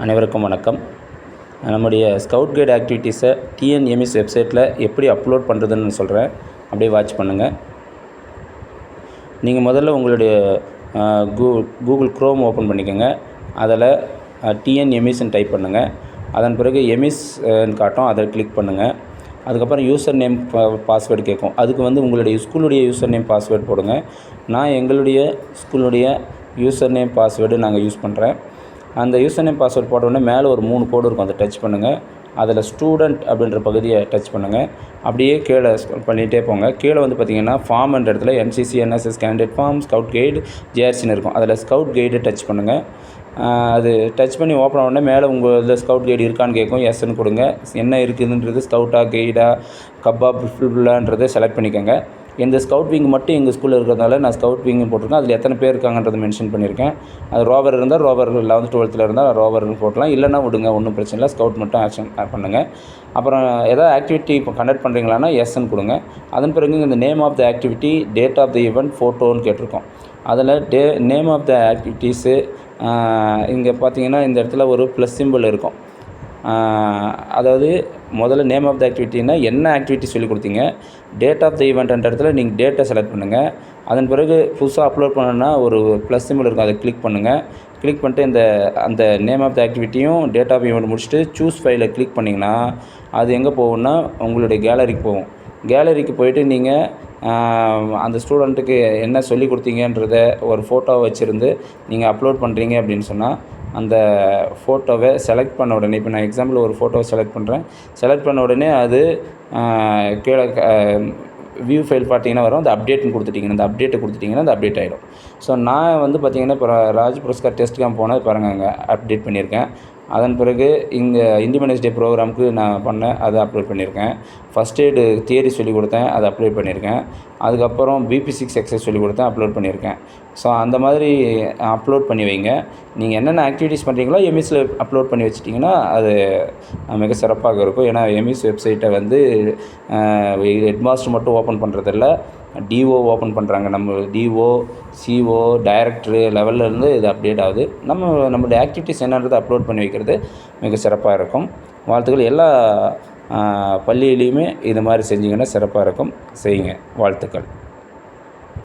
அனைவருக்கும் வணக்கம். நம்முடைய ஸ்கவுட் கைடு ஆக்டிவிட்டீஸை டிஎன்எம்எஸ் வெப்சைட்டில் எப்படி அப்லோட் பண்ணுறதுன்னு சொல்கிறேன். அப்படியே வாட்ச் பண்ணுங்கள். நீங்கள் முதல்ல உங்களுடைய கூகுள் க்ரோம் ஓப்பன் பண்ணிக்கோங்க. அதில் டிஎன்எம்எஸ்ன்னு டைப் பண்ணுங்கள். அதன் பிறகு எம்எஸ்ன்னு காட்டும், அதை கிளிக் பண்ணுங்கள். அதுக்கப்புறம் யூசர் நேம் பாஸ்வேர்டு கேட்கும். அதுக்கு உங்களுடைய ஸ்கூலுடைய யூசர் நேம் பாஸ்வேர்டு போடுங்க. நான் எங்களுடைய ஸ்கூலுடைய யூசர் நேம் பாஸ்வேர்டு நாங்கள் யூஸ் பண்ணுறேன். அந்த யூசர் நேம் பாஸ்வேர்டு போட்ட உடனே மேலே ஒரு 3 கோடு இருக்கும், அதை டச் பண்ணுங்கள். அதில் ஸ்டூடெண்ட் அப்படின்ற பகுதியை டச் பண்ணுங்கள். அப்படியே கீழே ஸ்க்ரோல் பண்ணிகிட்டே போங்க. கீழே பார்த்திங்கன்னா ஃபார்ம்ன்ற இடத்துல NCC, NSS, candidate form, scout guide, ஜேஆர்சின்னு இருக்கும். அதில் ஸ்கவுட் கைடு டச் பண்ணுங்கள். அது டச் பண்ணி ஓப்பன் ஆன உடனே மேலே உங்கள் இதில் ஸ்கவுட் கைடு இருக்கான்னு கேட்கும். எஸ்ன்னு கொடுங்க. என்ன இருக்குதுன்றது ஸ்கவுட்டா கைடா கப்பா ஃபுல்லான்றதை செலக்ட் பண்ணிக்கோங்க. இந்த ஸ்கவுட் விங் மட்டும் எங்கள் ஸ்கூலில் இருக்கிறதால நான் ஸ்கவுட் விங்கு போட்டிருக்கேன். அதில் எத்தனை பேர் இருக்காங்கன்றதை மென்ஷன் பண்ணியிருக்கேன். அது ரோவர் இருந்தால் ரோவர், 11th 12th இருந்தால் ரோவர்னு போட்டலாம். இல்லைனா விடுங்க, ஒன்றும் பிரச்சனை இல்லை. ஸ்கவுட் மட்டும் ஆக்ஷன் பண்ணுங்கள். அப்புறம் எதாவது ஆக்டிவிட்டி இப்போ கண்டக்ட் பண்ணுறீங்களான்னா எஸ்ன்னு கொடுங்க. அதன் பிறகு இந்த name of the activity, date of the event, ஃபோட்டோன்னு கேட்டிருக்கோம். அதில் நேம் ஆஃப் த ஆக்டிவிட்டீஸு இங்கே பார்த்தீங்கன்னா இந்த இடத்துல ஒரு ப்ளஸ் சிம்பிள் இருக்கும். அதாவது முதல்ல நேம் ஆஃப் த ஆக்டிவிட்டினா என்ன ஆக்டிவிட்டி சொல்லி கொடுத்தீங்க. டேட் ஆஃப் த ஈவெண்ட்ன்ற இடத்துல நீங்கள் டேட்டை செலக்ட் பண்ணுங்கள். அதன் பிறகு புதுசாக அப்லோட் பண்ணணுன்னா ஒரு ப்ளஸ் சிம்பிள் இருக்கும், அதை கிளிக் பண்ணுங்கள். கிளிக் பண்ணிட்டு அந்த நேம் ஆஃப் த ஆக்டிவிட்டியும் டேட் ஆஃப் ஈவெண்ட் முடிச்சுட்டு சூஸ் ஃபைலை கிளிக் பண்ணிங்கன்னா அது எங்கே போகும்னா உங்களுடைய கேலரிக்கு போகும். கேலரிக்கு போயிட்டு நீங்கள் அந்த ஸ்டூடெண்ட்டுக்கு என்ன சொல்லி கொடுத்தீங்கன்றத ஒரு ஃபோட்டோவை வச்சுருந்து நீங்கள் அப்லோட் பண்ணுறீங்க அப்படின்னு சொன்னால் அந்த ஃபோட்டோவை செலக்ட் பண்ண உடனே, இப்போ நான் எக்ஸாம்பிள் ஒரு ஃபோட்டோவை செலக்ட் பண்ணுறேன். செலக்ட் பண்ண உடனே அது கீழே வியூ ஃபைல் பார்த்தீங்கன்னா வரும். அந்த அப்டேட்னு கொடுத்துட்டிங்கன்னா, அந்த அப்டேட்டை கொடுத்துட்டிங்கன்னா அந்த அப்டேட் ஆகிடும். ஸோ நான் பார்த்திங்கன்னா இப்போ ராஜ் புரஸ்கார் டெஸ்ட் கேம்ப் போனது பாருங்கள், அங்கே அப்டேட் பண்ணியிருக்கேன். அதன் பிறகு இங்கே இண்டிபெண்டன்ஸ் டே ப்ரோக்ராமுக்கு நான் பண்ணேன், அதை அப்லோட் பண்ணியிருக்கேன். ஃபஸ்ட் எய்டு தியரி சொல்லிக் கொடுத்தேன், அதை அப்லோட் பண்ணியிருக்கேன். அதுக்கப்புறம் BP6 எக்ஸசைஸ் சொல்லிக் கொடுத்தேன், அப்லோட் பண்ணியிருக்கேன். ஸோ அந்த மாதிரி அப்லோட் பண்ணி வைங்க. நீங்கள் என்னென்ன ஆக்டிவிட்டீஸ் பண்ணுறீங்களோ எம்இஸில் அப்லோட் பண்ணி வச்சிட்டிங்கன்னா அது மிக சிறப்பாக இருக்கும். ஏன்னா எம்இஸ் வெப்சைட்டை ஹெட்மாஸ்டர் மட்டும் ஓப்பன் பண்ணுறதில்ல, டிஓ ஓப்பன் பண்ணுறாங்க. நம்ம டிஓ, சிஓ, டைரக்டரு லெவல்லேருந்து இது அப்டேட் ஆகுது. நம்மளுடைய ஆக்டிவிட்டீஸ் என்னன்றதை அப்லோட் பண்ணி வைக்கிறது மிக சிறப்பாக இருக்கும். வாழ்த்துக்கள். எல்லா பள்ளியிலையுமே இது மாதிரி செஞ்சிங்கன்னா சிறப்பாக இருக்கும். செய்யுங்க. வாழ்த்துக்கள்.